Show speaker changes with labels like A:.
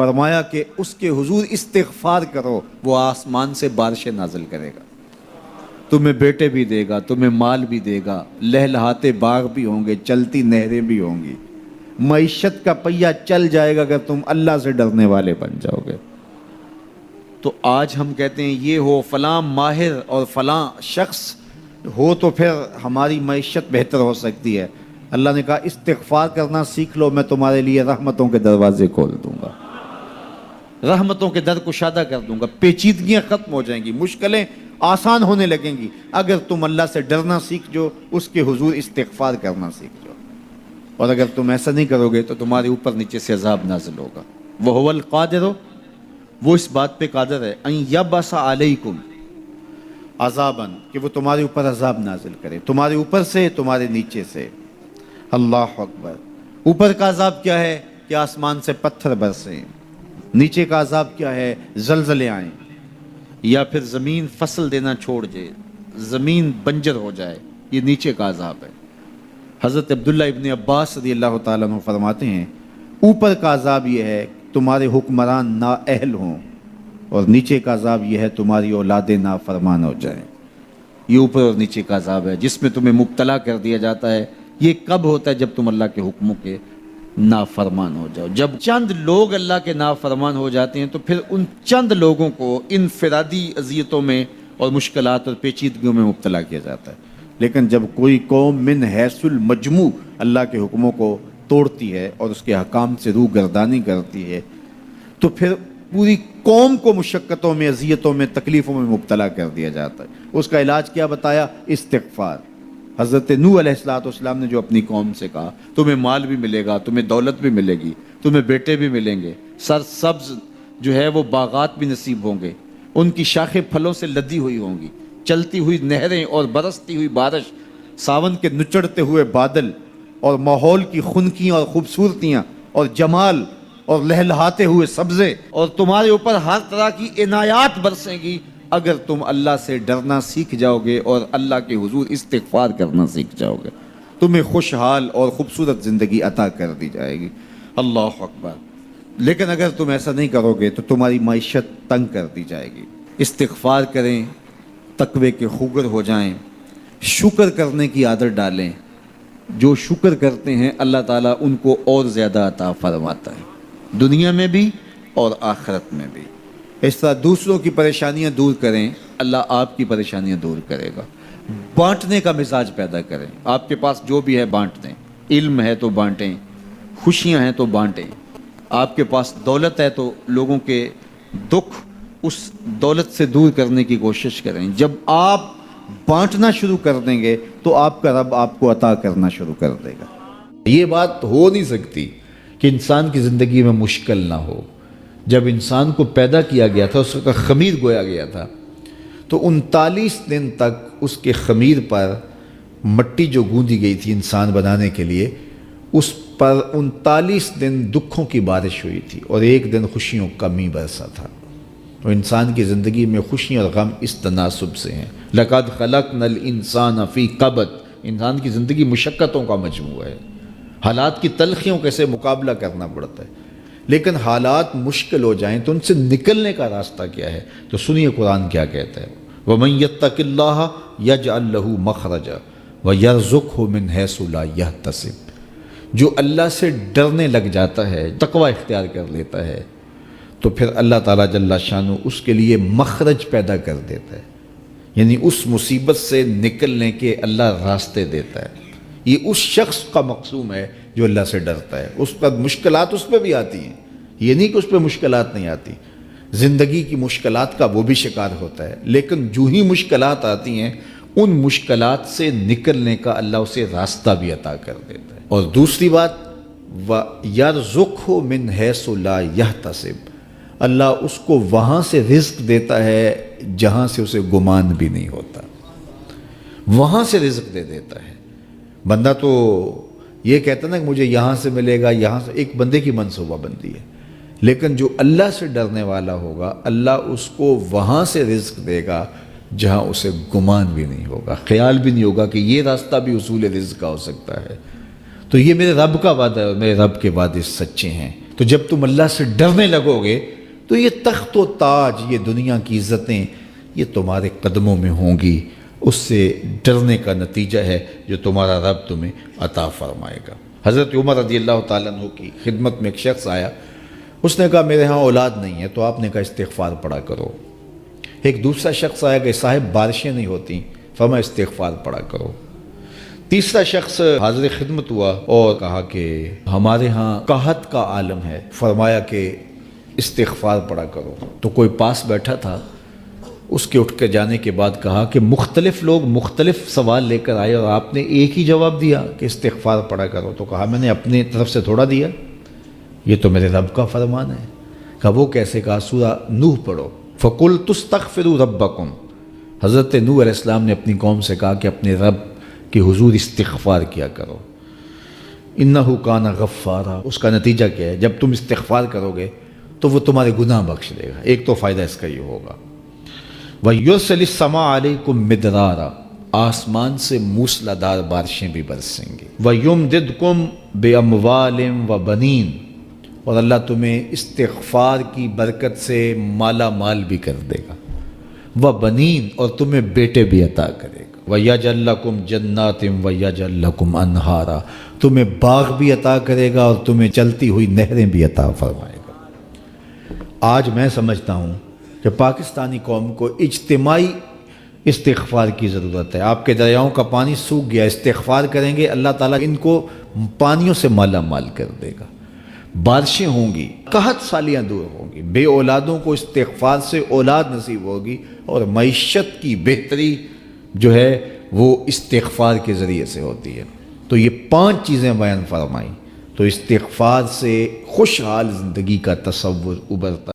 A: فرمایا کہ اس کے حضور استغفار کرو، وہ آسمان سے بارشیں نازل کرے گا، تمہیں بیٹے بھی دے گا، تمہیں مال بھی دے گا، لہلہاتے باغ بھی ہوں گے، چلتی نہریں بھی ہوں گی، معیشت کا پہیہ چل جائے گا اگر تم اللہ سے ڈرنے والے بن جاؤ گے۔ تو آج ہم کہتے ہیں یہ ہو فلاں ماہر اور فلاں شخص ہو تو پھر ہماری معیشت بہتر ہو سکتی ہے۔ اللہ نے کہا استغفار کرنا سیکھ لو، میں تمہارے لیے رحمتوں کے دروازے کھول دوں گا، رحمتوں کے در کشادہ کر دوں گا، پیچیدگیاں ختم ہو جائیں گی، مشکلیں آسان ہونے لگیں گی اگر تم اللہ سے ڈرنا سیکھ جو، اس کے حضور استغفار کرنا سیکھ جو۔ اور اگر تم ایسا نہیں کرو گے تو تمہارے اوپر نیچے سے عذاب نازل ہوگا۔ وَهُوَ الْقَادِرُ، وہ اس بات پہ قادر ہے، ان یبعث علیکم عذاباً، کہ وہ تمہارے اوپر عذاب نازل کرے، تمہارے اوپر سے، تمہارے نیچے سے۔ اللہ اکبر۔ اوپر کا عذاب کیا ہے کہ آسمان سے پتھر برسیں، نیچے کا عذاب کیا ہے زلزلے آئیں، یا پھر زمین فصل دینا چھوڑ جائے، زمین بنجر ہو جائے، یہ نیچے کا عذاب ہے۔ حضرت عبداللہ ابن عباس رضی اللہ تعالیٰ عنہ فرماتے ہیں اوپر کا عذاب یہ ہے تمہارے حکمران نااہل ہوں، اور نیچے کا عذاب یہ ہے تمہاری اولادیں نافرمان ہو جائیں۔ یہ اوپر اور نیچے کا عذاب ہے جس میں تمہیں مبتلا کر دیا جاتا ہے۔ یہ کب ہوتا ہے؟ جب تم اللہ کے حکموں کے نافرمان ہو جاؤ۔ جب چند لوگ اللہ کے نافرمان ہو جاتے ہیں تو پھر ان چند لوگوں کو انفرادی اذیتوں میں اور مشکلات اور پیچیدگیوں میں مبتلا کیا جاتا ہے۔ لیکن جب کوئی قوم من حیث المجموع اللہ کے حکموں کو توڑتی ہے اور اس کے حکام سے روح گردانی کرتی ہے تو پھر پوری قوم کو مشقتوں میں، اذیتوں میں، تکلیفوں میں مبتلا کر دیا جاتا ہے۔ اس کا علاج کیا بتایا؟ استغفار۔ حضرت نوح علیہ السلام نے جو اپنی قوم سے کہا تمہیں مال بھی ملے گا، تمہیں دولت بھی ملے گی، تمہیں بیٹے بھی ملیں گے، سرسبز جو ہے وہ باغات بھی نصیب ہوں گے، ان کی شاخیں پھلوں سے لدی ہوئی ہوں گی، چلتی ہوئی نہریں اور برستی ہوئی بارش، ساون کے نچڑتے ہوئے بادل، اور ماحول کی خنکیاں اور خوبصورتیاں اور جمال اور لہلہاتے ہوئے سبزے، اور تمہارے اوپر ہر طرح کی عنایات برسیں گی اگر تم اللہ سے ڈرنا سیکھ جاؤ گے اور اللہ کے حضور استغفار کرنا سیکھ جاؤ گے، تمہیں خوشحال اور خوبصورت زندگی عطا کر دی جائے گی۔ اللہ اکبر۔ لیکن اگر تم ایسا نہیں کرو گے تو تمہاری معیشت تنگ کر دی جائے گی۔ استغفار کریں، تقوی کے خوگر ہو جائیں، شکر کرنے کی عادت ڈالیں۔ جو شکر کرتے ہیں اللہ تعالیٰ ان کو اور زیادہ عطا فرماتا ہے، دنیا میں بھی اور آخرت میں بھی۔ اس طرح دوسروں کی پریشانیاں دور کریں، اللہ آپ کی پریشانیاں دور کرے گا۔ بانٹنے کا مزاج پیدا کریں، آپ کے پاس جو بھی ہے بانٹ دیں، علم ہے تو بانٹیں، خوشیاں ہیں تو بانٹیں، آپ کے پاس دولت ہے تو لوگوں کے دکھ اس دولت سے دور کرنے کی کوشش کریں۔ جب آپ بانٹنا شروع کر دیں گے تو آپ کا رب آپ کو عطا کرنا شروع کر دے گا۔ یہ بات ہو نہیں سکتی کہ انسان کی زندگی میں مشکل نہ ہو۔ جب انسان کو پیدا کیا گیا تھا، اس کا خمیر گویا گیا تھا، تو 39 دن تک اس کے خمیر پر مٹی جو گوندی گئی تھی انسان بنانے کے لیے، اس پر 39 دن دکھوں کی بارش ہوئی تھی اور ایک دن خوشیوں کا می برسا تھا۔ تو انسان کی زندگی میں خوشیاں اور غم اس تناسب سے ہیں۔ لَقَدْ خَلَقْنَا الْإِنسَانَ فِي قَبْضٍ، انسان کی زندگی مشقتوں کا مجموعہ ہے، حالات کی تلخیوں کے سے مقابلہ کرنا پڑتا ہے۔ لیکن حالات مشکل ہو جائیں تو ان سے نکلنے کا راستہ کیا ہے؟ تو سنیے قرآن کیا کہتا ہے، وَمَن يَتَّقِ اللَّهَ يَجْعَلْ لَهُ مَخْرَجًا وَيَرْزُقْهُ مِنْ حَيْثُ لَا يَحْتَسِبُ، جو اللہ سے ڈرنے لگ جاتا ہے، تقوی اختیار کر لیتا ہے، تو پھر اللہ تعالیٰ جل شانہ اس کے لیے مخرج پیدا کر دیتا ہے، یعنی اس مصیبت سے نکلنے کے اللہ راستے دیتا ہے۔ یہ اس شخص کا مقصوم ہے جو اللہ سے ڈرتا ہے۔ اس پر مشکلات اس پہ بھی آتی ہیں، یہ نہیں کہ اس پہ مشکلات نہیں آتی، زندگی کی مشکلات کا وہ بھی شکار ہوتا ہے، لیکن جو ہی مشکلات آتی ہیں ان مشکلات سے نکلنے کا اللہ اسے راستہ بھی عطا کر دیتا ہے۔ اور دوسری بات، وَيَرْزُقْهُ مِنْ حَيْثُ لَا يَحْتَسِبُ، اللہ اس کو وہاں سے رزق دیتا ہے جہاں سے اسے گمان بھی نہیں ہوتا، وہاں سے رزق دے دیتا ہے۔ بندہ تو یہ کہتا نا کہ مجھے یہاں سے ملے گا، یہاں سے، ایک بندے کی منصوبہ بندی ہے، لیکن جو اللہ سے ڈرنے والا ہوگا اللہ اس کو وہاں سے رزق دے گا جہاں اسے گمان بھی نہیں ہوگا، خیال بھی نہیں ہوگا کہ یہ راستہ بھی حصول رزق کا ہو سکتا ہے۔ تو یہ میرے رب کا وعدہ ہے اور میرے رب کے وعدے سچے ہیں۔ تو جب تم اللہ سے ڈرنے لگو گے تو یہ تخت و تاج، یہ دنیا کی عزتیں، یہ تمہارے قدموں میں ہوں گی۔ اس سے ڈرنے کا نتیجہ ہے جو تمہارا رب تمہیں عطا فرمائے گا۔ حضرت عمر رضی اللہ تعالیٰ عنہ کی خدمت میں ایک شخص آیا، اس نے کہا میرے ہاں اولاد نہیں ہے، تو آپ نے کہا استغفار پڑھا کرو۔ ایک دوسرا شخص آیا کہ صاحب بارشیں نہیں ہوتی، فرمایا استغفار پڑھا کرو۔ تیسرا شخص حاضر خدمت ہوا اور کہا کہ ہمارے ہاں قحط کا عالم ہے، فرمایا کہ استغفار پڑھا کرو۔ تو کوئی پاس بیٹھا تھا، اس کے اٹھ کے جانے کے بعد کہا کہ مختلف لوگ مختلف سوال لے کر آئے اور آپ نے ایک ہی جواب دیا کہ استغفار پڑھا کرو۔ تو کہا میں نے اپنی طرف سے تھوڑا دیا، یہ تو میرے رب کا فرمان ہے۔ کہا وہ کیسے؟ کہا سورہ نوح پڑھو، فَقُلْتُ اسْتَغْفِرُوا رَبَّكُمْ۔ حضرت نوح علیہ السلام نے اپنی قوم سے کہا کہ اپنے رب کے حضور استغفار کیا کرو، اِنَّهُ كَانَ غَفَّارًا۔ اس کا نتیجہ کیا ہے؟ جب تم استغفار کرو گے تو وہ تمہارے گناہ بخش دے گا۔ ایک تو فائدہ اس کا یہ ہوگا، وَيُرْسِلِ السَّمَاءَ عَلَيْكُمْ مِدْرَارًا، آسمان سے موسلادھار بارشیں بھی برسیں گی، وَيُمْدِدْكُمْ بِأَمْوَالٍ وَبَنِينَ، اور اللہ تمہیں استغفار کی برکت سے مالا مال بھی کر دے گا، وَبَنِينَ، اور تمہیں بیٹے بھی عطا کرے گا، وَيَجْعَلْ لَكُمْ جَنَّاتٍ وَيَجْعَلْ لَكُمْ أَنْهَارًا، تمہیں باغ بھی عطا کرے گا اور تمہیں چلتی ہوئی نہریں بھی عطا فرمائے گا۔ آج میں سمجھتا ہوں کہ پاکستانی قوم کو اجتماعی استغفار کی ضرورت ہے۔ آپ کے دریاؤں کا پانی سوکھ گیا، استغفار کریں گے اللہ تعالیٰ ان کو پانیوں سے مالا مال کر دے گا، بارشیں ہوں گی، قحط سالیاں دور ہوں گی، بے اولادوں کو استغفار سے اولاد نصیب ہوگی، اور معیشت کی بہتری جو ہے وہ استغفار کے ذریعے سے ہوتی ہے۔ تو یہ 5 چیزیں بیان فرمائیں تو استغفار سے خوشحال زندگی کا تصور ابھرتا ہے۔